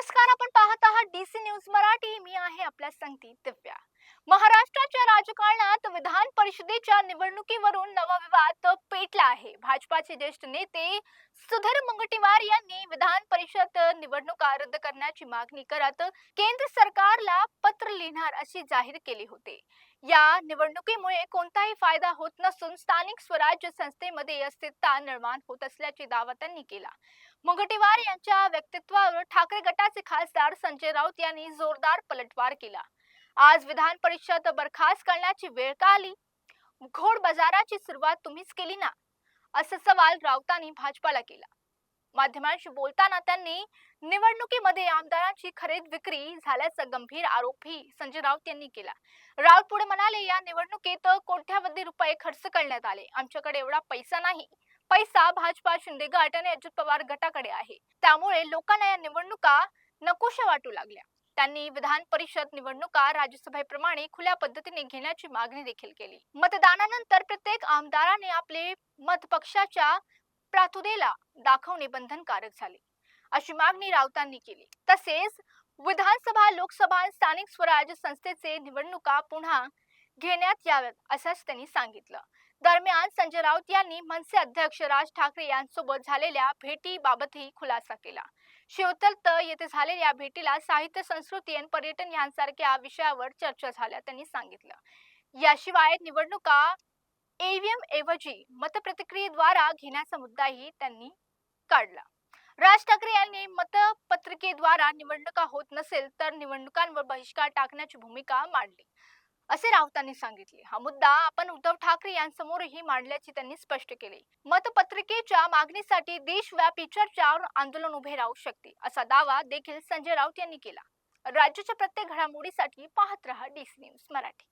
नमस्कार, आपण पाहत आहात डीसी न्यूज मराठी. मी आहे आपल्या संगती दिव्या. महाराष्ट्राच्या राजकारणात विधान परिषदेच्या निवडणुकीवरून नवा विवाद पेटला आहे. भाजपाचे ज्येष्ठ नेते सुधीर मुनगंटीवार यांनी विधान परिषद निवडणुका रद्द करण्याची मागणी करत केंद्र सरकारला पत्र लिहिणार अशी जाहीर केली होती. या निवडणुकीमुळे कोणताही फायदा होत नसून स्थानिक स्वराज्य संस्थेमध्ये अस्थिरता निर्माण होत असल्याचा दावा त्यांनी केला. मुनगंटीवार यांच्या व्यक्तित्वावर ठाकरे गटाचे खासदार संजय राऊत यांनी जोरदार पलटवार केला. आज विधान परिषद बरखास्त करण्याची वेळ का आली? घोड बाजाराची सुरुवात तुम्हीच केली ना, असा सवाल राऊतांनी भाजपाला केला. माध्यमांशी बोलताना त्यांनी निवडणुकीमध्ये आमदारांची खरेदी विक्री झाल्याचा गंभीर आरोपही संजय राऊत यांनी केला. राऊत पुढे म्हणाले, या निवडणुकीत कोट्यावधी रुपये खर्च करण्यात आले. आमच्याकडे एवढा पैसा नाही. पैसा भाजपा, शिंदे गट आणि अजित पवार गटाकडे आहे. त्यामुळे लोकांना या निवडणुका नकोशा वाटू लागल्या. त्यांनी विधान परिषद निवडणुका राज्यसभेप्रमाणे खुल्या पद्धतीने घेण्याची मागणी देखील केली. मतदानानंतर प्रत्येक आमदाराने आपले मत पक्षाच्या प्रातुदेला दाखवणे बंधनकारक झाले, अशी मागणी राऊतांनी केली. तसेच विधानसभा, लोकसभा आणि स्थानिक स्वराज्य संस्थेचे निवडणुका पुन्हा घेण्यात याव्यात असंच त्यांनी सांगितलं. दरम्यान संजय राऊत यांनी मनसे अध्यक्ष राज ठाकरे यांच्यासोबत झालेल्या भेटीबाबतही खुलासा केला. शिवतल येथे झालेल्या भेटीला साहित्य, संस्कृती आणि पर्यटन यांसारख्या विषयावर चर्चा झाल्या त्यांनी सांगितलं. याशिवाय निवडणुका ईव्हीएम ऐवजी मतप्रतिक्रियेद्वारा घेण्याचा मुद्दाही त्यांनी काढला. राज ठाकरे यांनी मतपत्रिकेद्वारा निवडणुका होत नसेल तर निवडणुकांवर बहिष्कार टाकण्याची भूमिका मांडली, असे राऊतांनी सांगितले. हा मुद्दा आपण उद्धव ठाकरे यांसमोरही मांडल्याचे त्यांनी स्पष्ट केले. मतपत्रिकेच्या मागणीसाठी देशव्यापी चर्चा और आंदोलन उभे राहू शकते, असा दावा देखील संजय राऊत यांनी केला. राज्याच्या प्रत्येक घडामोडीसाठी पाहत रहा डीसी न्यूज मराठी.